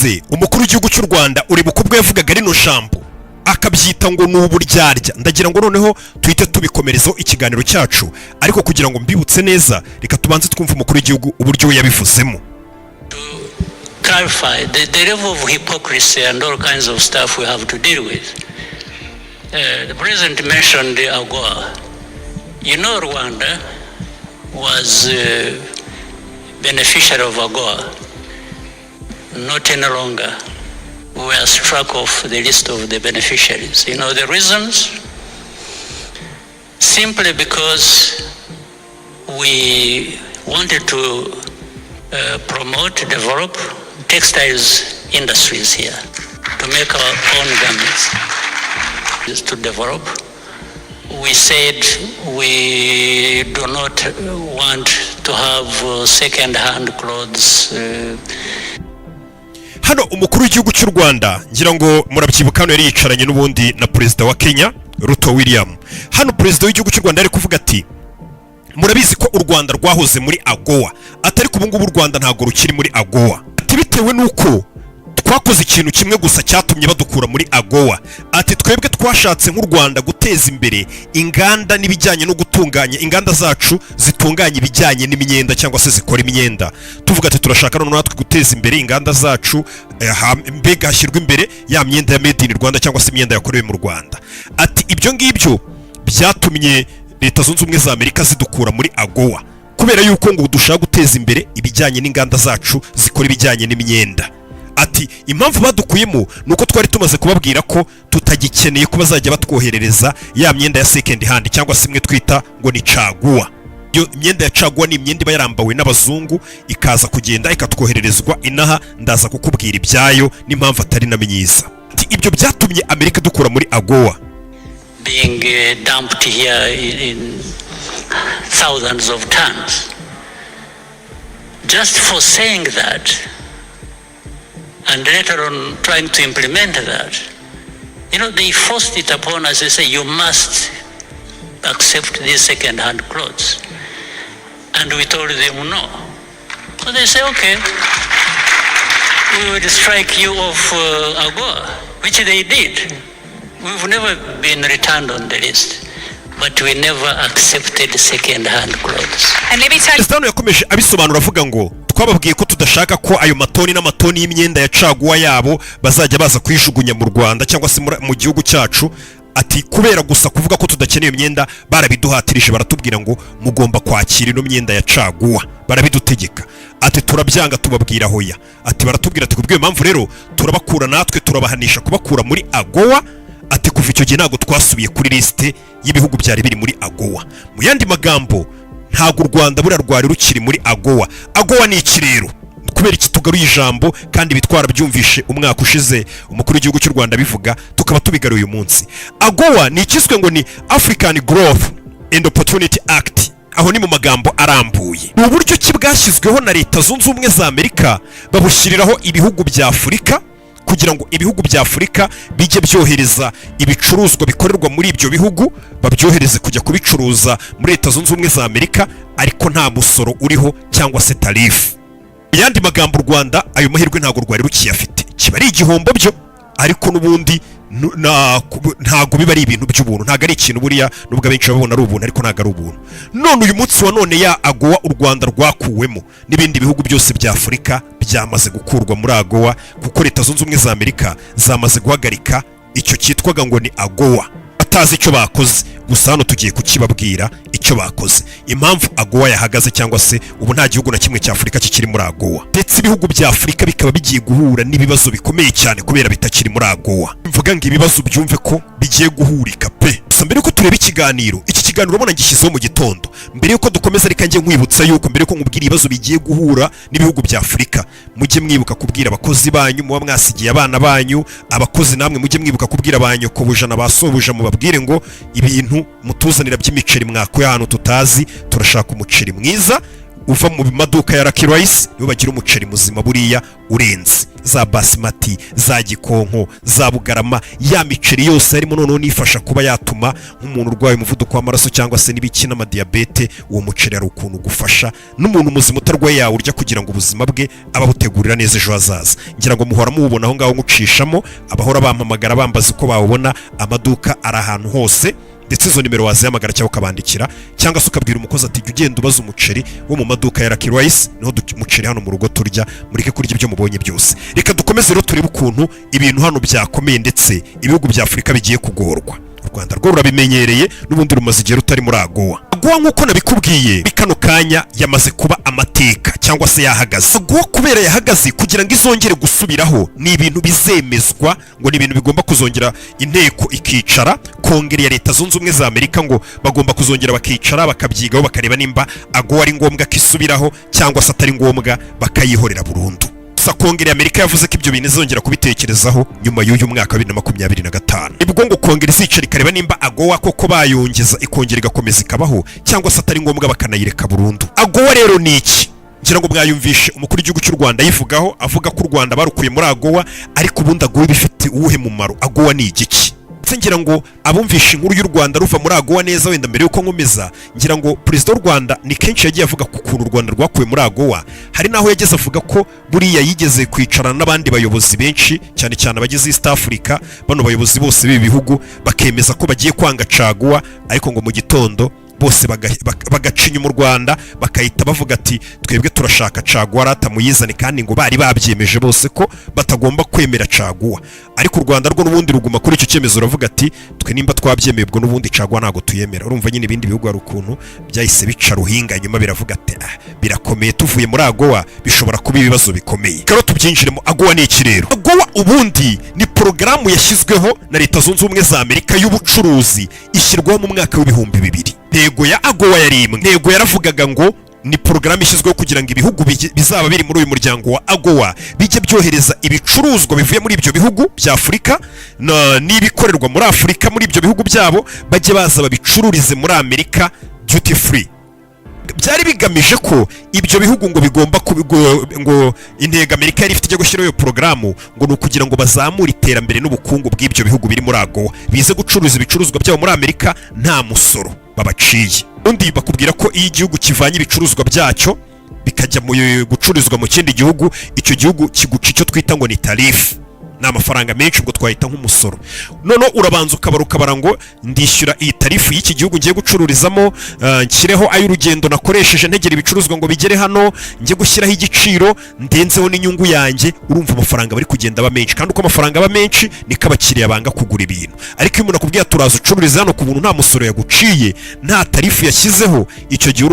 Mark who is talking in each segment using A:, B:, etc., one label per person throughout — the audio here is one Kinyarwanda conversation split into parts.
A: ushize umukuru w'igihugu cy'u Rwanda uri bukubwe yavugaga rino jambo akabyita ngo n'uburyarya. Ndagira ngo noneho tuhite tubikomerezo ikiganiro cyacu, ariko kugira ngo mbibutse neza reka tubanze twumva umukuru w'igihugu uburyo we yabivuzemo.
B: Clarify the level of hypocrisy and all kinds of stuff we have to deal with. The president mentioned the AGOA. You know, Rwanda was beneficiary of AGOA. Not any longer. We are struck off the list of the beneficiaries. You know the reasons? Simply because we wanted to promote, develop textiles industries here, to make our own garments, to develop. We said we do not want to have second-hand clothes.
A: Hano umukuru w'igihugu cy'u Rwanda ngira ngo murabyibuka hano yari yicaranye n'ubundi na perezida wa Kenya Ruto William. Hano perezida w'igihugu cy'u Rwanda ari kuvuga ati murabizi ko u Rwanda rwahoze muri AGOA, atari ku bungu u Rwanda ntago rukiri muri AGOA. Ati bitewe nuko twakoze ikintu kimwe gusa cyatumye badukura muri AGOA. Ati twebwe twashatse nk'u Rwanda guteza imbere inganda n'ibijyanye no gutunganya inganda zacu zitunganya ibijyanye n'imyenda cyangwa se zikora imyenda. Tuvuga ati turashaka none natwe guteza imbere inganda zacu, mbega hashyirwa imbere ya myenda ya made in Rwanda cyangwa se imyenda yakorewe mu Rwanda. Ati ibyo ngibyo byatumye Leta Zunze Ubumwe za Amerika zidukura muri AGOA kubera yuko ngo dushaka guteza imbere ibijyanye n'inganda zacu zikora ibijyanye n'imyenda. Ati impamvu badukuyemo nuko twari tumaze kubabwira ko tutagikeneye ko bazajya batwoherereza ya myenda ya second hand cyangwa se imwe twita ngo ni caguwa. Iyo imyenda ya caguwa ni imyenda iba yarambawe n'abazungu ikaza kugenda ikatwohererezwa inaha, ndaza kukubwira ibyayo n'impamvu atari na myiza. Ati ibyo byatumye Amerika dukura muri AGOA.
B: Being dumped here in thousands of tons. Just for saying that, and later on trying to implement that, you know, they forced it upon us. They say, you must accept these second-hand clothes. And we told them no. So they say, okay, we will strike you off AGOA, which they did. We've never been returned on the list, but we never accepted second-hand clothes.
A: And maybe Stano yakomeje abisobanura avuga ngo twababwiye ko tudashaka ko ayo matoni n'amatoni y'imyenda ya caguwa yabo bazajya baza kwijugunya mu Rwanda cyangwa se mu gihugu cyacu. Ati kubera gusa kuvuga ko tudakeneye imyenda barabiduhatirije, baratubwira ngo mugomba kwakira ino myenda ya caguwa, barabidutegeka. Ati turabyanga tubabwira hoya. Ati baratubwira ati kubwiye impamvu rero turabakura natwe turabahanisha kubakura muri AGOA. Ati kuva icyo gihe ntago twasubiye kuri liste y'ibihugu byari biri muri AGOA. Mu yandi magambo ntago u Rwanda rwari rukiri muri AGOA. AGOA ni iki rero? Kubera iki tugaruye ijambo kandi bitwara byumvishe umwaka ushize umukuru w'igihugu cy'u Rwanda bivuga tukaba tubigaruye uyu munsi. AGOA ni ikiswe ngo ni African Growth and Opportunity Act. Aho ni mu magambo arambuye. Ni uburyo ki bwashyizweho na Leta Zunze Ubumwe za Amerika babushyiriraho ibihugu bya Afurika kugira ngo ibihugu bya Afurika bijye byohereza ibicuruzwa bikorerwa muri ibyo bihugu babyohereze kujya kubicuruza muri Leta Zunze Ubumwe za Amerika, ariko nta musoro uriho cyangwa se tarifu. Yandi magambo u Rwanda ayo mahirwe ntago rwari rukiyafite, kiba ari igihombo byo, ariko nubundi ntago biba ari ibintu by'ubuntu, ntago ari ikintu buriya nubwo abenshi babona ari ubuntu, ariko ntago ari ubuntu. None uyu munsi wa none ya AGOA u Rwanda rwakuwemo n'ibindi bihugu byose bya Afurika byamaze gukurwa muri AGOA kuko Leta Zunze Ubumwe za Amerika zamaze guhagarika icyo cyitwaga ngo ni AGOA. Atazi icyo bakoze, gusa hano tugiye kukibabwira icyo bakoze, impamvu AGOA yahagaze cyangwa se ubu nta gihugu na kimwe cya Afurika kikiri muri AGOA. Ndetse ibihugu bya Afurika bikaba bigiye guhura n'ibibazo bikomeye cyane kubera bitakiri muri AGOA. Mvuga ngo ibibazo byumve ko bigiye guhurika pe. Gusa mbere yuko tureba ikiganiro ubona ngishyizeho mu gitondo, mbere yuko dukomeza reka njye nkwibutsa yuko mbere yuko nkubwira ibibazo bigiye guhura n'ibihugu bya Afurika, mujye mwibuka kubwira abakozi banyu muba mwasigiye abana banyu, abakozi namwe mujye mwibuka kubwira abanyokobuja na basobuja mubabwire ngo ibintu mutuzanira by'imiceri mwako y'ahantu tutazi, turashaka umuceri mwiza uva mu maduka ya Lucky Rice nibo bagira umuceri muzima buriya urenze za basmati, za gikonko, za bugarama, ya miceri yose harimo noneho nifasha kuba yatuma nk'umuntu urwaye umuvuduko w'amaraso cyangwa se n'ibiki n'amadiyabete, uwo muceri ari ukuntu gufasha n'umuntu muzima utarwaye yawurya kugira ngo ubuzima bwe ababutegurira neza ejo hazaza. Ngira ngo muhora mubona aho ngaho ngucishamo, abahora bampamagara bambaza uko bawubona, amaduka ari ahantu hose, ndetse izo nimero wazihamagara cyangwa ukabandikira, cyangwa se ukabwira umukozi ati jya ugenda ubaza umuceri wo mu maduka ya Lucky Rice, niho umuceri hano mu rugo turya, mureke kurya ibyo mubonye byose. Reka dukomeze rero turebe ukuntu ibintu hano byakomeye ndetse ibihugu bya Afurika bigiye kugorwa. U Rwanda rwo rurabimenyereye n'ubundi rumaze igihe rutari muri AGOA. AGOA nk'uko nabikubwiye bikano kanya yamaze kuba amateka cyangwa se yahagaze. AGOA kubera yahagaze kugira ngo izongere gusubiraho ni ibintu bizemezwa, ngo ni ibintu bigomba kuzongera inteko ikicara, Kongere ya Leta Zunze Ubumwe za Amerika ngo bagomba kuzongera bakicara bakabyigaho bakareba nimba AGOA ari ngombwa ko isubiraho cyangwa se atari ngombwa bakayihorera burundu. Kongere ya Amerika yavuze ko ibyo bintu izongera kubitekerezaho nyuma y'uyu mwaka wa 2025. Ibwo ngo Kongere isicara ikareba nimba AGOA koko bayongeza ikongera igakomeza ikabaho cyangwa se atari ngombwa bakanayireka burundu. AGOA rero ni iki? Ngira ngo mwayumvishe umukuru w'igihugu cy'u Rwanda yivugaho, avuga ko u Rwanda barukuye muri AGOA, ariko ubundi AGOA bifite uwuhe mumaro? AGOA ni igiki? Ngira ngo abumvishe inkuru y'u Rwanda ruva muri AGOA neza, wenda mbere yuko nkomeza, ngira ngo perezida w'u Rwanda ni kenshi yagiye avuga ku kuntu u Rwanda rwakuye muri AGOA. Hari naho yageze avuga ko buriya yigeze kwicarana n'abandi bayobozi benshi, cyane cyane abagize East Africa, bano bayobozi bose b'ibi bihugu bakemeza ko bagiye kwanga AGOA, ariko ngo mu gitondo bose bagacinya mu Rwanda bakahita bavuga ati twebwe turashaka AGOA rata muyizane, kandi ngo bari babyemeje bose ko batagomba kwemera AGOA. Ariko u Rwanda rwo n'ubundi ruguma kuri icyo cyemezo, uravuga ati twe nimba twabyemeye ubwo n'ubundi AGOA ntago tuyemera. Urumva nyine ibindi bihugu hari ukuntu byahise bica ruhinga, nyuma biravuga ati birakomeye, tuvuye muri AGOA bishobora kuba ibibazo bikomeye. Karo tubyinjiremo. AGOA ni iki rero? AGOA ubundi ni porogaramu yashyizweho na Leta Zunze Ubumwe za Amerika y'ubucuruzi, ishyirwaho mu mwaka w'ibihumbi 2000. Ntego ya AGOA yari imwe. Ntego yaravugaga ngo ni porogaramu ishyizweho kugira ngo ibihugu bizaba biri muri uyu muryango wa AGOA bijye byohereza ibicuruzwa bivuye muri ibyo bihugu bya Afurika n'ibikorerwa muri Afurika muri ibyo bihugu byabo, bajye baza babicururize muri Amerika duty free. Byari bigamije ko ibyo bihugu ngo bigomba ngo intego Amerika yari ifite gushyiraho iyo porogaramu ngo ni ukugira ngo bazamure iterambere n'ubukungu bw'ibyo bihugu biri muri AGOA, bize gucuruza ibicuruzwa byabo muri Amerika nta musoro babaciye. Undi bakubwira ko iyo igihugu kivanye ibicuruzwa byacyo bikajya mu gucururizwa mu kindi gihugu, icyo gihugu kiguca icyo twita ngo ni tarifu, ni amafaranga menshi ngo twahita nk'umusoro. None urabanza ukabara ngo ndishyura iyi tarifu y'iki gihugu ngiye gucururizamo, nshyireho ay'urugendo nakoresheje ntegera ibicuruzwa ngo bigere hano, njye gushyiraho igiciro ndenzeho n'inyungu yanjye. Urumva amafaranga bari kugenda aba menshi, kandi uko amafaranga aba menshi niko abakiriya banga kugura ibintu. Ariko iyo umuntu akubwiye turaza ucururiza hano ku buntu nta musoro yaguciye, nta tarifu yashyizeho, icyo gihe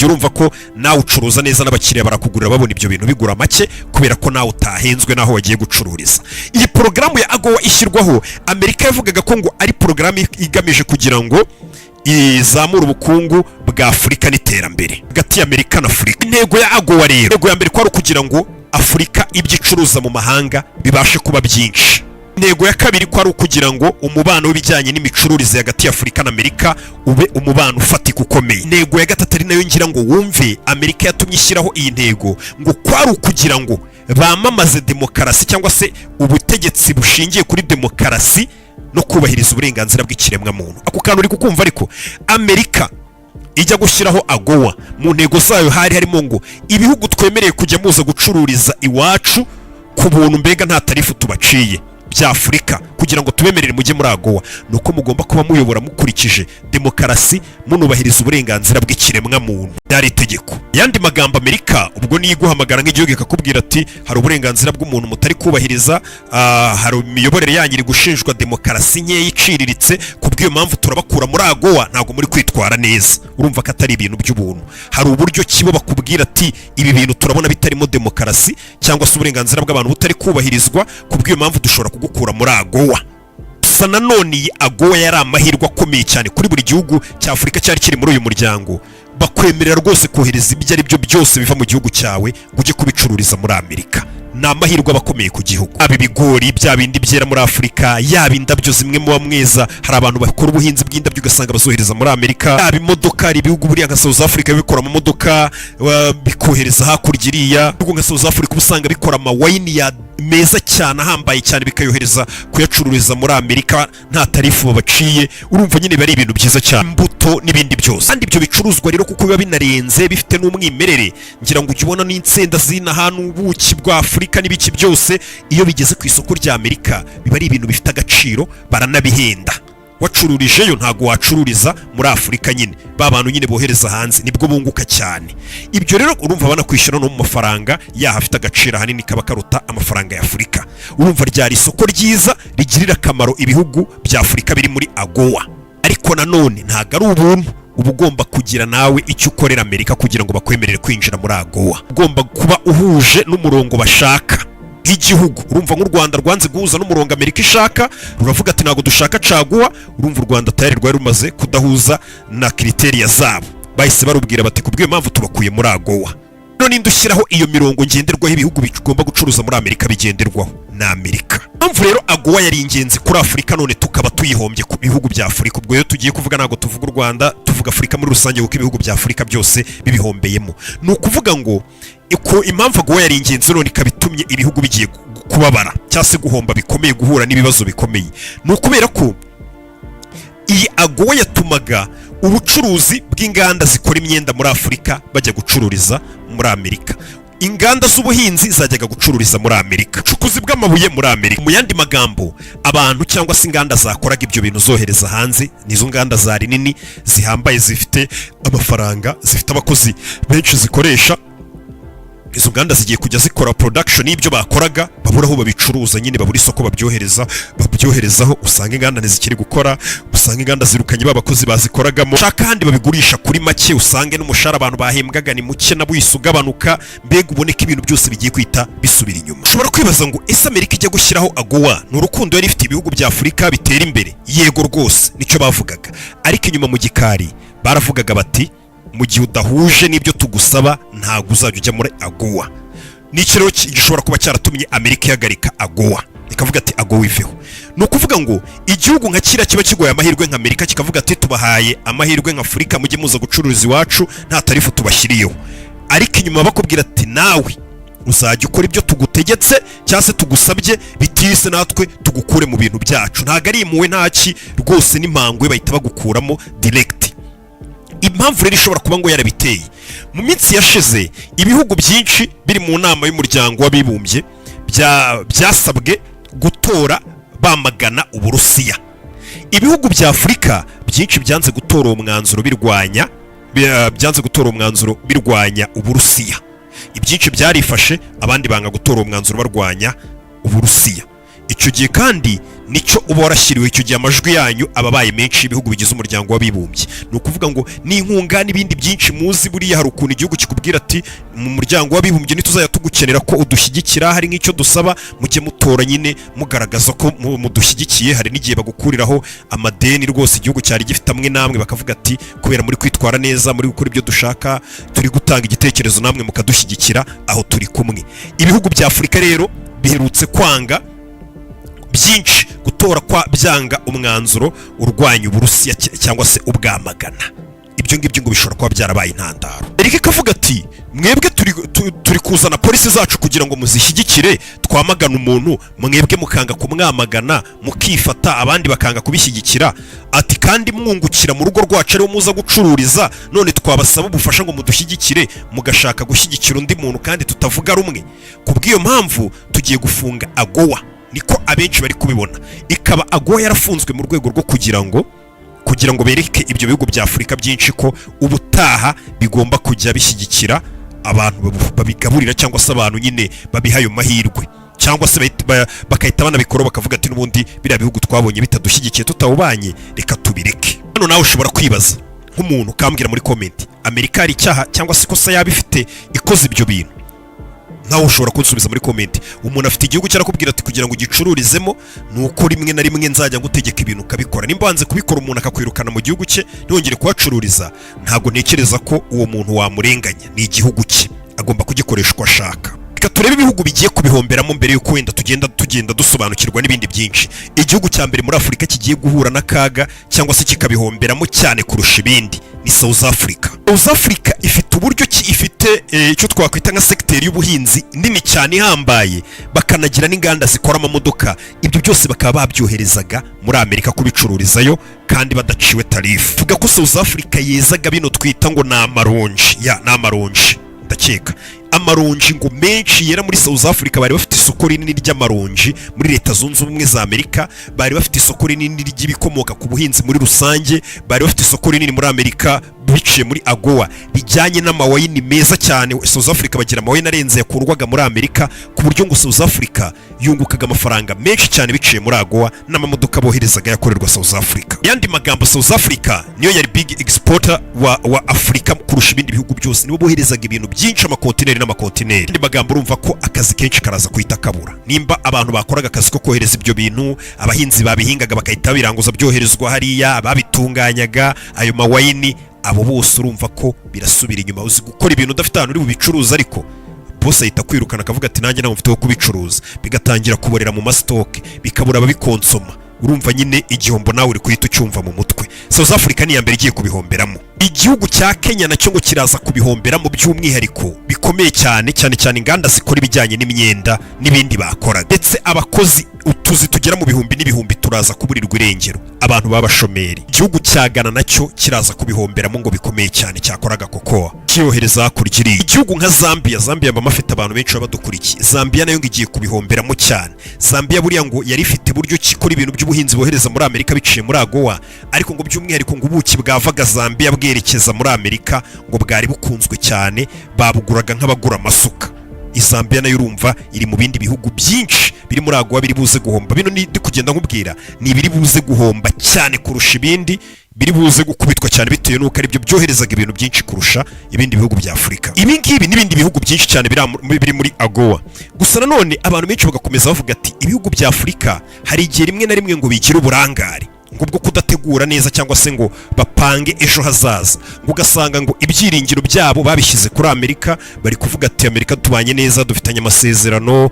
A: urumva ko nawe ucuruza neza n'abakiriya barakugurira babona ibyo bintu bigura make, kubera ko nawe utahenzwe naho wagiye gucururiza. Iyi porogaramu ya AGOA ishyirwaho, Amerika yavugaga ko ngo ari porogaramu igamije kugira ngo izamura ubukungu bwa Afurika n'iterambere hagati ya Amerika na Afurika. Intego ya AGOA rero, intego ya mbere ko ari ukugira ngo Afurika ibyo icuruza mu mahanga bibashe kuba byinshi. Intego ya kabiri ko ari ukugira ngo umubano w'ibijyanye n'imicururize hagati ya Afurika na Amerika ube umubano ufatika ukomeye. Intego ya gatatu ari nayo ngira ngo wumve Amerika yatumye ishyiraho iyi ntego, ngo kwari ukugira ngo bamamaze demokarasi cyangwa se ubutegetsi bushingiye kuri demokarasi no kubahiriza uburenganzira bw'ikiremwa muntu. Ako kantu uri kukumva? Ariko Amerika ijya gushyiraho AGOA, mu ntego zayo harimo ngo ibihugu twemereye kujya muza gucururiza iwacu ku buntu, mbega nta tarifu tubaciye bya Afurika, kugira ngo tubemerere mujye muri AGOA, nuko mugomba kuba muyobora mukurikije demokarasi, munubahiriza uburenganzira bw'ikiremwa muntu. Byari itegeko. Yandi magambo Amerika ubwo niyo iguhamagara nk'igihugu ikakubwira ati hari uburenganzira bw'umuntu mutari kubahiriza, hari imiyoborere yanyu iri gushinjwa demokarasi nkeya iciriritse, kubw'iyo mpamvu turabakura muri AGOA, ntabwo muri kwitwara neza. Urumva ko atari ibintu by'ubuntu, hari uburyo kibo bakubwira ati ibi bintu turabona bitarimo demokarasi cyangwa se uburenganzira bw'abantu butari kubahirizwa, kubw'iyo mpamvu dushobora kugukura muri AGOA. Gusa nanone iyi AGOA yari amahirwe akomeye cyane kuri buri gihugu cya Afurika cyari kiri muri uyu muryango, bakwemerera rwose kohereza ibyo ari byo byose biva mu gihugu cyawe ngo ujye kubicururiza muri Amerika. ni amahirwe abakomeye ku gihugu. Aba ibigori bya bindi byera muri Afurika, yaba indabyo zimwe muba mweza, hari abantu bakora ubuhinzi bw'indabyo ugasanga bazohereza muri Amerika, yaba imodoka, hari ibihugu buriya nka South Africa bikora mu modoka bikohereza hakurya iriya, ibihugu nka South Africa usanga bikora amawayini ya meza cyane ahambaye cyane bikayohereza kuyacururiza muri Amerika nta tarifu babaciye. Urumva nyine bari ibintu byiza cyane, imbuto n'ibindi byose. Kandi ibyo bicuruzwa rero kuko biba binarenze bifite n'umwimerere, ngira ngo ujye ubona n'insenda zina hano, ubuki bwa Afurika n'ibiki byose, iyo bigeze ku isoko rya Amerika biba ari ibintu bifite agaciro, baranabihenda. Wacururijeyo ntago wacururiza muri Afurika nyine, ba bantu nyine bohereza hanze nibwo bunguka cyane. Ibyo rero urumva banakwishyura no mu mafaranga yaha afite agaciro hanini kaba karuta amafaranga ya Afurika. Urumva ryari isoko ryiza rigirira akamaro ibihugu bya Afurika biri muri AGOA. Ariko nanone ntago ari ubuntu, uba ugomba kugira nawe icyo ukorera Amerika kugira ngo bakwemerere kwinjira muri AGOA. Ugomba kuba uhuje n'umurongo bashaka nk'igihugu. Urumva nk'u Rwanda rwanze guhuza n'umurongo Amerika ishaka, ruravuga ati ntago dushaka caguwa. Urumva u Rwanda tayari rwari rumaze kudahuza na kriteriya zabo, bahise barubwira bati kubwiyo mpamvu tubakuye muri AGOA. None ndushyiraho iyo mirongo ngenderwaho ibihugu bigomba gucuruza muri Amerika bigenderwaho na Amerika. Mpamvu rero AGOA yari ingenzi kuri Afurika, none tukaba tuyihombye ku bihugu bya Afurika. Ubwo rero tugiye kuvuga ntago tuvuga u Rwanda, tuvuga Afurika muri rusange kuko ibihugu bya Afurika byose bibihombeyemo. Ni ukuvuga ngo uko impamvu AGOA yari ingenzi none ikabitumye ibihugu bigiye kubabara cyangwa se guhomba bikomeye, guhura n'ibibazo bikomeye, ni ukubera ko iyi AGOA yatumaga ubucuruzi bw'inganda zikora imyenda muri Afurika bajya gucururiza muri Amerika, inganda z'ubuhinzi zajyaga gucururiza muri Amerika, ubucukuzi bw'amabuye muri Amerika. Mu yandi magambo, abantu cyangwa se inganda zakoraga ibyo bintu zohereza hanze, nizo nganda zari nini zihambaye, zifite amafaranga, zifite abakozi benshi zikoresha. Izo nganda zigiye kujya zikora production y'ibyo bakoraga, babura aho babicuruza nyine, babura isoko babyoherezaho. Usanga inganda ntizikiri gukora, usanga inganda zirukanye babakozi bazikoragamo, shaka kandi babigurisha kuri make, usange n'umushahara abantu bahembwaga ni muke na bwise ugabanuka. Mbega uboneka ibintu byose bigiye kwita bisubira inyuma. Ushobora kwibaza ngo ese Amerika ijya gushyiraho AGOA ni urukundo yari ifite ibihugu bya Afurika bitera imbere? Yego rwose nicyo bavugaga, ariko inyuma mu gikari baravugaga bati mu gihe udahuje n'ibyo tugusaba ntago uzajya ujya muri AGOA. N'icyo rero gishobora kuba cyaratumye Amerika ihagarika AGOA, ikavuga ati AGOA iveho. Ni ukuvuga ngo igihugu nka kiriya kiba kigoye amahirwe nka Amerika kikavuga ati tubahaye amahirwe nka Afurika, mujye muza gucururiza iwacu nta tarifu tubashyiriyeho. Ariko inyuma bakubwira ati nawe uzajya ukora ibyo tugutegetse cyangwa se tugusabye, bitise natwe tugukure mu bintu byacu. Ntago ari impuhwe ntaki rwose, n'impangwe bahita bagukuramo direct. Impamvu rero ishobora kuba ngo yarabiteye, mu minsi yashize ibihugu byinshi biri mu nama y'umuryango w'abibumbye byasabwe gutora bamagana Uburusiya. Ibihugu bya Afurika byinshi byanze gutora umwanzuro birwanya Uburusiya. Ibyinshi byarifashe, abandi banga gutora umwanzuro barwanya Uburusiya. Icyo gihe kandi nicyo uba warashyiriwe, icyo gihe amajwi yanyu ababaye menshi ibihugu bigize umuryango w'abibumbye. Ni ukuvuga ngo n'inkunga n'ibindi byinshi muzi, buriya hari ukuntu igihugu kikubwira ati mu muryango w'abibumbye ntituzajya tugukenera ko udushyigikira, hari nk'icyo dusaba mujye mutora nyine mugaragaza ko mudushyigikiye. Hari n'igihe bagukuriraho amadeni rwose igihugu cyari gifite amwe namwe, bakavuga ati kubera muri kwitwara neza, muri gukora ibyo dushaka, turi gutanga igitekerezo namwe mukadushyigikira, aho turi kumwe. Ibihugu bya Afurika rero biherutse kwanga byinshi gutora kwa byanga umwanzuro urwanya Uburusiya cyangwa se ubwamagana. Ibyo ngibyo ngo bishobora kuba byarabaye intandaro. Erike kavuga ati mwebwe turi kuzana polisi zacu kugira ngo muzishyigikire, twamagana umuntu mwebwe mukanga kumwamagana, mukifata abandi bakanga kubishyigikira. Ati kandi mwungukira mu rugo rwacu ariho muza gucururiza, none twabasaba ubufasha ngo mudushyigikire, mugashaka gushyigikira undi muntu kandi tutavuga rumwe. Kubw'iyo mpamvu tugiye gufunga AGOA. Niko abenshi bari kubibona. Ikaba AGOA yarafunzwe mu rwego rwo kugira ngo bereke ibyo bihugu bya Afurika byinshi ko ubutaha bigomba kujya bishyigikira abantu babigaburira, cyangwa se abantu nyine babiha ayo mahirwe, cyangwa se bakahita banabikora bakavuga ati n'ubundi biriya bihugu twabonye bitadushyigikiye tutawubanye, reka tubireke. Hano nawe ushobora kwibaza nk'umuntu ukambwira muri comment, Amerika hari icyaha cyangwa se ikosa yabifite ikoze ibyo bintu? Nawe ushobora kunsubiza muri comment. Umuntu afite igihugu cyarakubwira ati kugira ngo ugicururizemo nuko rimwe na rimwe nzajya ngutegeka ibintu ukabikora. Nimba wanze kubikora umuntu akakwirukana mu gihugu cye ntongere kuhacururiza, ntago ntekereza ko uwo muntu wamurenganya. Ni igihugu cye, agomba kugikoresha uko ashaka. reka turebe ibihugu bigiye kubihomberamo mbere yuko wenda tugenda dusobanukirwa n'ibindi byinshi. Igihugu cya mbere muri Afurika kigiye guhura n'akaga cyangwa se kikabihomberamo cyane kurusha ibindi ni South Africa. South Africa ifite uburyo ki ifite icyo twakwita nka secteur y'ubuhinzi nini cyane ihambaye, bakanagira n'inganda zikora amamodoka. Ibyo byose bakaba babyoherezaga muri Amerika kubicururizayo kandi badaciwe tarifu. Vuga ko South Africa yezaga bino twita ngo na amaronji, n'amaronji ndakeka amaronji ngo menshi yera muri South Africa. Bari bafite isoko rinini ry'amaronji muri Leta Zunze Ubumwe za Amerika, bari bafite isoko rinini ry'ibikomoka ku buhinzi muri rusange, bari bafite isoko rinini muri Amerika biciye muri AGOA bijyanye n'amawayini meza cyane. South Africa bagira amawayini arenze yakurwaga muri Amerika ku buryo ngo South Africa yungukaga amafaranga menshi cyane biciye muri AGOA n'amamodoka boherezaga yakorerwa South Africa. Yandi magambo, South Africa niyo yari big exporter wa Afrika kurusha ibindi bihugu byose, nibo boherezaga ibintu byinshi amakontineri n'amakontineri. Yandi magambo, urumva ko akazi kenshi karaza kuhita kabura. Nimba abantu bakoraga akazi ko kohereza ibyo bintu, abahinzi babihingaga bakahita biranguza byoherezwa hariya, babitunganyaga ayo mawayini, abo bose urumva ko birasubira inyuma. Uzi gukora ibintu udafite ahantu uri bubicuruza, ariko bose ahita kwirukana akavuga ati nanjye nawe mfite wo kubicuruza, bigatangira kuborera mu mastoke, bikabura ababikonsoma. Urumva nyine igihombo nawe uri kuhita ucyumva mu mutwe. South Africa ni ya mbere igiye kubihomberamo. Igihugu cya Kenya nacyo ngo kiraza kubihomberamo by'umwihariko bikomeye cyane inganda zikora ibijyanye n'imyenda n'ibindi bakora, ndetse abakozi utuzi tugera mu bihumbi n'ibihumbi turaza kuburirwa irengero, abantu babashomeri. Igihugu cya Ghana nacyo kiraza kubihomberamo ngo bikomeye cyane, cyakoraga kokoa kiyohereza hakurya. Igihugu nka Zambia bamafite abantu benshi babadukurikiye, Zambia nayo ngo igiye kubihomberamo cyane. Zambia buriya ngo yari ifite buryo kikora ibintu by'ubuhinzi bohereza muri Amerika biciye muri AGOA, ariko ngo by'umwihariko ngo ubuki bwavaga Zambia bwerekeza muri Amerika ngo bwari bukunzwe cyane, babuguraga nk'abagura amasuka. Zambia nayo urumva iri mu bindi bihugu byinshi biri muri AGOA biri buze guhomba. Bino ndi kugenda nkubwira ni biri buze guhomba cyane kurusha ibindi, biri buze gukubitwa cyane bitewe n'uko ari byo byoherezaga ibintu byinshi kurusha ibindi bihugu bya Afurika. Ibi ngibi n'ibindi bihugu byinshi cyane biri muri AGOA. Gusa nanone abantu benshi bagakomeza bavuga ati ibihugu bya Afurika hari igihe rimwe na rimwe ngo bigira uburangare ngubwo kudategura neza cyangwa se ngo bapange ejo hazaza, ngo ugasanga ngo ibyiringiro byabo babishyize kuri Amerika. Bari kuvuga ati Amerika tubanye neza, dufitanye amasezerano,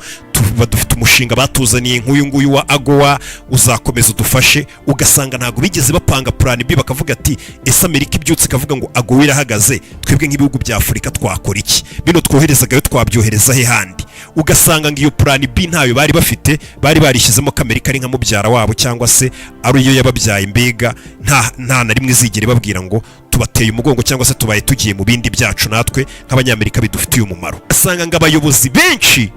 A: dufite umushinga batuzaniye nk'uyu nguyu wa AGOA uzakomeza udufashe. Ugasanga ntabwo bigeze bapanga plan B, bakavuga ati ese Amerika ibyutse ikavuga ngo AGOA irahagaze, twebwe nk'ibihugu bya Afurika twakora iki? Bino twoherezagayo twabyohereza he handi? Ugasanga ngo iyo plan B ntayo bari bafite, bari barishyizemo ko Amerika ari nka mubyara wabo cyangwa se ari iyo yababyaye, mbega nta na rimwe zigere babwira ngo tubateye umugongo cyangwa se tubaye tugiye mu bindi byacu natwe nk'abanyamerika bidufitiye umumaro. Ugasanga ngo abayobozi benshi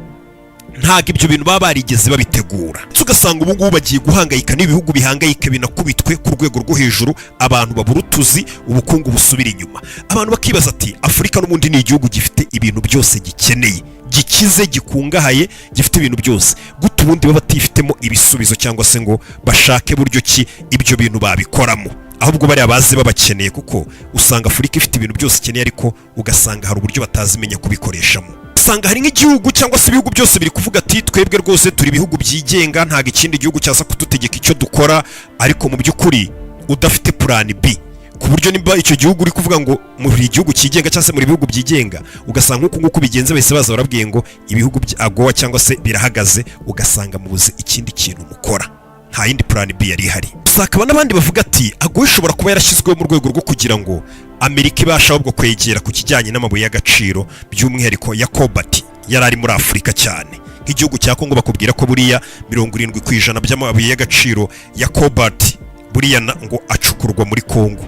A: ntago ibyo bintu baba barigeze babitegura. Ugasanga ubu ngubu bagiye guhangayika n'ibihugu bihangayike binakubitwe ku rwego rwo hejuru, abantu babura utuzi, ubukungu busubira inyuma. Abantu bakibaza ati Afurika n'ubundi ni igihugu gifite ibintu byose gikeneye, gikize, gikungahaye, gifite ibintu byose, gute ubundi baba batifitemo ibisubizo cyangwa se ngo bashake buryo ki ibyo bintu babikoramo? Ahubwo bari abazi babakeneye, kuko usanga Afurika ifite ibintu byose ikeneye, ariko ugasanga hari uburyo batazimenya kubikoreshamo. Usanga hari nk'igihugu cyangwa se ibihugu byose biri kuvuga ati twebwe rwose turi ibihugu byigenga, ntago ikindi gihugu cyaza kudutegeka icyo dukora, ariko mu by'ukuri udafite plan B, ku buryo nimba icyo gihugu uri kuvuga ngo muri igihugu cyigenga cyangwa se muri bihugu byigenga, ugasanga nk'uko bigenze bese baza barabwiye ngo ibihugu bya AGOA cyangwa se birahagaze, ugasanga mubuze ikindi kintu mukora, nta yindi plan B yari ihari. Usakaba n'abandi bavuga ati AGOA ishobora kuba yarashyizweho mu rwego rwo kugira ngo Amerika ibasha ahubwo kwegera ku kijyanye n'amabuye y'agaciro, by'umwihariko ya cobalt yari ari muri Afurika cyane. Nk'igihugu cya Congo bakubwira ko buriya 70% by'amabuye y'agaciro ya cobalt buriya ngo acukurwa muri Congo.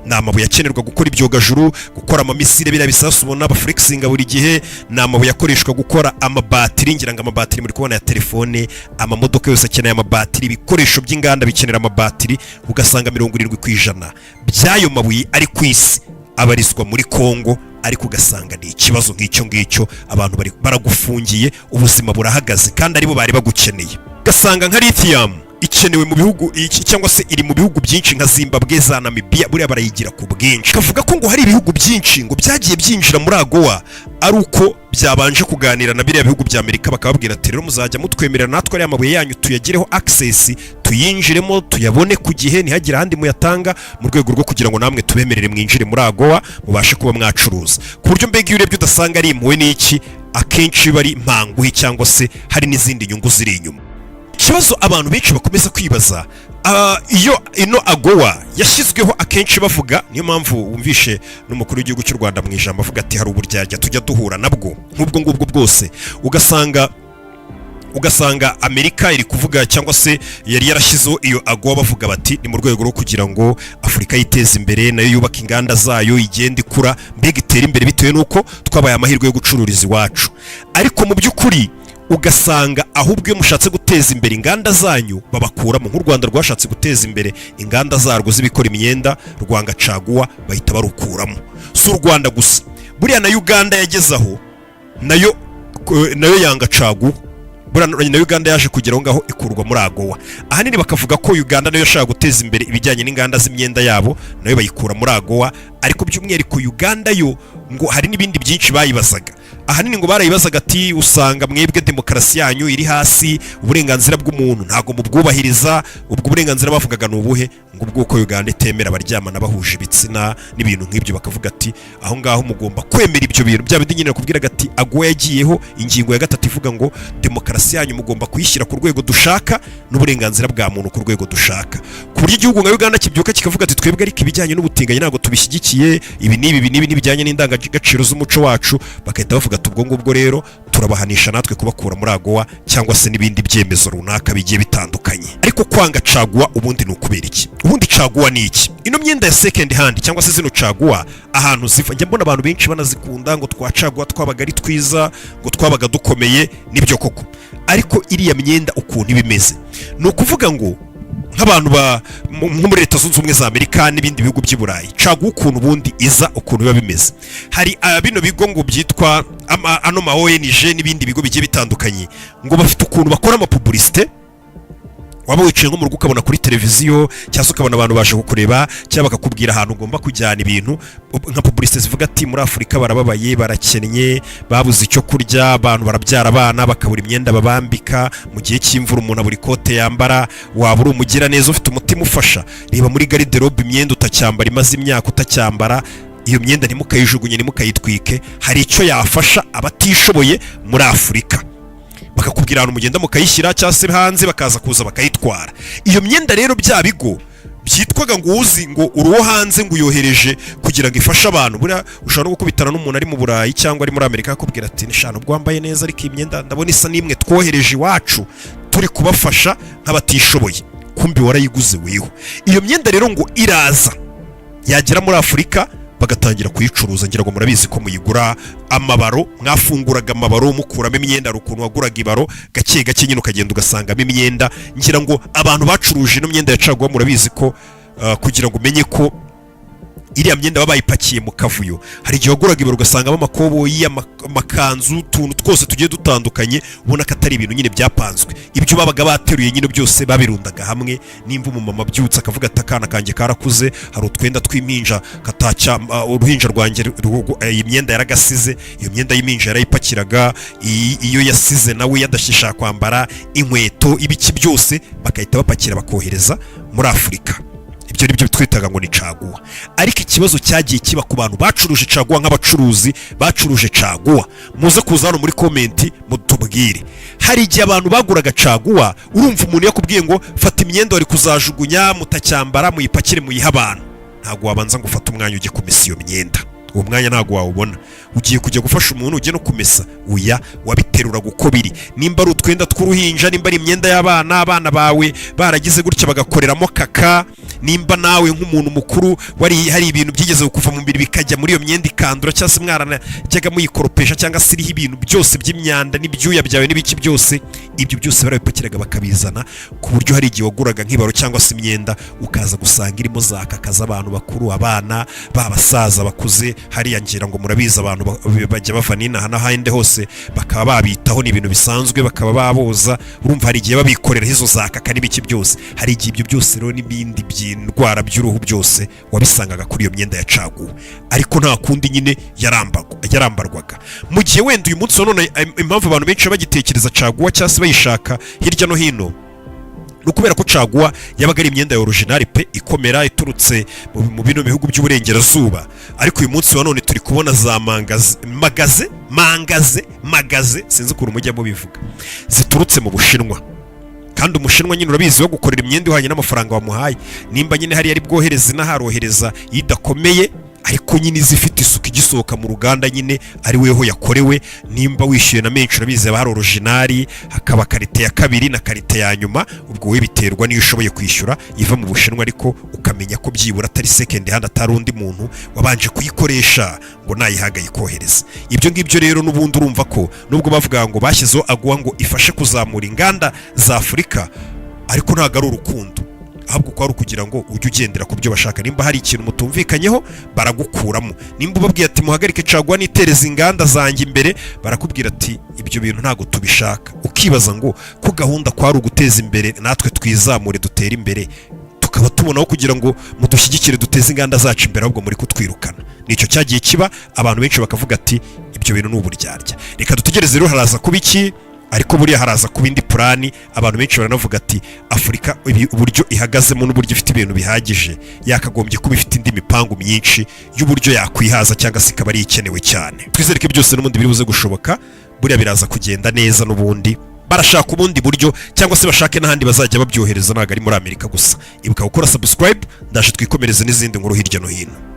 A: Ni amabuye akenerwa gukora ibyogajuru, gukora amamisire biriya bisasu ubona abaflexinga buri gihe, ni amabuye akoreshwa gukora amabatiri, ngira ngo amabatiri muri kubona ya telefone, amamodoka yose akeneye amabatiri, ibikoresho by'inganda bikenera amabatiri. Ugasanga 70% by'ayo mabuye ari ku isi abarizwa muri Congo, ariko ugasanga ni ikibazo nk'icyo ngicyo, abantu baragufungiye, ubuzima burahagaze kandi aribo bari bagukeneye. Ugasanga nka lithium ikenewe mu bihugu cyangwa se iri mu bihugu byinshi nka Zimbabwe, za Namibia, buriya barayigira ku bwinshi. Kavuga ko ngo hari ibihugu byinshi ngo byagiye byinjira muri AGOA ari uko byabanje kuganira na biriya bihugu bya Amerika, bakababwira ati rero muzajya mutwemerera natwe ari amabuye yanyu tuyagireho access, tuyinjiremo tuyabone ku gihe, ntihagire ahandi muyatanga, mu rwego rwo kugira ngo namwe tubemerere mwinjire muri AGOA mubashe kuba mwacuruza. Ku buryo mbega iyo urebye udasanga ari impuwe n'iki, akenshi bari mpanguhe cyangwa se hari n'izindi nyungu ziri inyuma. Ikibazo abantu benshi bakomeza kwibaza, iyo ino AGOA yashyizweho akenshi bavuga, niyo mpamvu wumvishe n'umukuru w'igihugu cy'u Rwanda mu ijambo avuga ati hari uburyarya tujya duhura nabwo nk'ubwo ngubwo bwose, ugasanga Amerika iri kuvuga cyangwa se yari yarashyizeho iyo AGOA bavuga bati ni mu rwego rwo kugira ngo Afurika yiteze imbere nayo yubaka inganda zayo igenda ikura mbega itera imbere bitewe n'uko twabaye amahirwe yo gucururiza iwacu. Ariko mu by'ukuri ugasanga ahubwo iyo mushatse guteza imbere inganda zanyu babakuramo, nk'u Rwanda rwashatse guteza imbere inganda zarwo z'ibikora imyenda rwanga caguwa bahita barukuramo. Si u Rwanda gusa, buriya na Uganda yagezaho nayo yanga caguwa, buriya na Uganda yaje kugeraho ngaho ikurwa muri AGOA. Ahanini bakavuga ko Uganda nayo yashaka guteza imbere ibijyanye n'inganda z'imyenda yabo nayo bayikura muri AGOA, ariko by'umwihariko Uganda yo ngo hari n'ibindi byinshi bayibazaga. Ahanini ngo barayibazaga ati usanga mwebwe demokarasi yanyu iri hasi, uburenganzira bw'umuntu ntago mubwubahiriza, ubwo burenganzira bavugaga n'ubuhe ngo ubwuko Uganda itemera abaryamana bahuje ibitsina n'ibintu nk'ibyo, bakavuga ati aho ngaho mugomba kwemera ibyo bintu. Bya bindi nyine kubwiraga ati AGOA yagiyeho ingingo ya 3 ivuga ngo demokarasi yanyu mugomba kuyishyira ku rwego dushaka n'uburenganzira bwa muntu ku rwego dushaka, ku buryo igihugu nka Uganda kibyuka kikavuga ati twebwe ariko ibijyanye n'ubutinganyi ntago tubishyigikiye, ibi n'ibijyanye n'indangagaciro z'umuco wacu, bakahita bavuga ubwo ngubwo rero turabahanisha natwe kubakura muri AGOA cyangwa se n'ibindi byemezo runaka bigiye bitandukanye. Ariko kwanga caguwa ubundi ni ukubera iki? Ubundi caguwa ni iki? Ino myenda ya second hand cyangwa se zino caguwa ahantu ziva, njye mbona abantu benshi banazikunda ngo twacaguwa twabaga ari twiza, ngo twabaga dukomeye, nibyo koko. Ariko iriya myenda ukuntu ibimeze ni ukuvuga ngo nk'abantu nko muri Leta Zunze Ubumwe za Amerika n'ibindi bihugu by'i Burayi, caguwa ukuntu ubundi iza ukuntu biba bimeze. Hari bino bigo ngo byitwa ano ma ONG n'ibindi bigo bigiye bitandukanye ngo bafite ukuntu bakora amapublicité, waba wicaye nko mu rugo ukabona kuri televiziyo cyangwa ukabona abantu baje kukureba cyangwa bakakubwira ahantu ugomba kujyana ibintu nka publicité zivuga ati muri Afurika barababaye, barakennye, babuze icyo kurya, abantu barabyara abana bakabura imyenda babambika, mu gihe cy'imvura umuntu abura ikote yambara, waba uri umugira neza ufite umutima ufasha, reba muri garde-robe imyenda utacyambara imaze imyaka utacyambara, iyo myenda ntimukayijugunye ntimukayitwike, hari icyo yafasha abatishoboye muri Afurika, bakakubwira ahantu mugenda mukayishyira cyangwa se hanze bakaza kuza bakayitwara. Iyo myenda rero bya bigo byitwaga ngo uzi ngo uruwo hanze ngo uyohereje kugira ngo ifashe abantu, buriya ushobora no gukubitana n'umuntu ari mu Burayi cyangwa ari muri Amerika akubwira ati nishano bwambaye neza ariko iyi myenda ndabona isa n'imwe twohereje iwacu turi kubafasha nk'abatishoboye, kumbi warayiguze weho. Iyo myenda rero ngo iraza yagera muri Afurika bagatangira kuyicuruza. Ngira ngo murabizi ko muyigura amabaro, mwafunguraga amabaro mukuramo imyenda, rukuntu waguraga ibaro gake gake nyine ukagenda ugasangamo imyenda. Ngira ngo abantu bacuruje ino myenda yacaguwa murabizi ko kugira ngo umenye ko iriya myenda baba bayipakiye mu kavuyo, hari igihe waguraga ibaro ugasangamo amakoboyi, amakanzu, tuntu twose tugiye dutandukanye ubona ko atari ibintu nyine byapanzwe. Ibyo babaga bateruye nyine byose babirundaga hamwe. Nimba umumama byutse akavuga ati akana kanjye karakuze, hari utwenda tw'impinja katacya uruhinja rwanjye iyi myenda yaragasize, iyo myenda y'impinja yarayipakiraga, iyo yasize nawe yadashishaka kwambara inkweto, ibiki byose bakahita bapakira bakohereza muri Afurika. Ibyo nibyo twitaga ngo ni caguwa. Ariko ikibazo cyagiye kiba ku bantu bacuruje caguwa nk'abacuruzi bacuruje caguwa, muze kuza hano muri komenti mutubwire. Hari igihe abantu baguraga caguwa, urumva umuntu yakubwiye ngo fata imyenda wari kuzajugunya mutacyambara muyipakire muyiha abantu, ntago wabanza ngo ufate umwanya ujye kumesa iyo myenda, uwo mwanya ntago wawubona. Ugiye kujya gufasha umuntu ujye no kumesa, uya wabiterura uko biri. Nimba ari utwenda tw'uruhinja, nimba ari imyenda y'abana, abana bawe baragize gutya bagakoreramo kaka, nimba nawe nk'umuntu mukuru hari ibintu byigeze kuva mu mbiri bikajya muri iyo myenda ikandura, cyangwa se mwaranajyaga muyikoropesha cyangwa se iriho ibintu byose by'imyanda n'ibyuya byawe n'ibiki byose, ibyo byose barabipakiraga bakabizana, ku buryo hari igihe waguraga nk'ibaro cyangwa se imyenda ukaza gusanga irimo za kaka z'abantu bakuru, abana b'abasaza bakuze. Hariya ngira ngo murabizi abantu bajya bava n'inaha n'ahandi hose bakaba babitaho, ni ibintu bisanzwe, bakaba baboza. Urumva hari igihe babikorera izo za kaka n'ibiki byose. Hari igihe ibyo byose rero n'ibindi by'indwara by'uruhu byose wabisangaga kuri iyo myenda ya caguwa, ariko nta kundi nyine yarambarwaga. Mu gihe wenda uyu munsi none impamvu abantu benshi bagitekereza caguwa cyangwa se bayishaka hirya no hino ukubera ko caguwa yabaga ari imyenda ya original pe ikomera iturutse mu bino bihugu by'uburengerazuba. Ariko uyu munsi wa none turi kubona za magaze magaze sinzi ukuntu mujya mubivuga ziturutse mu Bushinwa. Kandi umushinwa nyine urabizi wo gukorera imyenda ihwanye n'amafaranga wamuhaye, nimba nyine hari yari bwohereza inaharohereza idakomeye ariko nyine zifite isuku igisohoka mu ruganda nyine ari weho yakorewe, nimba wishyuye na menshi urabizi hari original hakaba karite ya kabiri na karite ya nyuma, ubwo we biterwa niyo ushoboye kwishyura iva mu Bushinwa, ariko ukamenya ko byibura atari second hand, atari undi muntu wabanje kuyikoresha ngo nayihagaye kohereza. Ibyo ngibyo rero n'ubundi urumva ko nubwo bavuga ngo bashyizeho AGOA ngo ifashe kuzamura inganda za Afurika, ariko ntabwo ari urukundo, ahubwo ko ari ukugira ngo ujye ugendera ku byo bashaka. Nimba hari ikintu mutumvikanyeho baragukuramo, nimba ubabwiye ati muhagarike caguwa nitereza inganda zanjye imbere, barakubwira ati ibyo bintu ntago tubishaka. Ukibaza ngo ko gahunda kwari uguteza imbere natwe twizamure dutere imbere, tukaba tubonaho kugira ngo mudushyigikire duteze inganda zacu imbere, ahubwo muri kutwirukana. Nicyo cyagiye kiba, abantu benshi bakavuga ati ibyo bintu n'uburyarya. Reka dutegereze rero haraza kuba iki, ariko buriya haraza ku bindi plani. Abantu benshi baranavuga ati Afurika uburyo ihagazemo n'uburyo ifite ibintu bihagije, yakagombye kuba ifite indi mipango myinshi y'uburyo yakwihaza cyangwa se ikaba ari ikenewe cyane. Twizere ko byose n'ubundi biri buze gushoboka, buriya biraza kugenda neza. N'ubundi barashaka ubundi buryo cyangwa se bashake n'ahandi bazajya babyohereza, ntabwo ari muri Amerika gusa. Ibuka gukora subscribe, ndaje twikomereze n'izindi nkuru hirya no hino.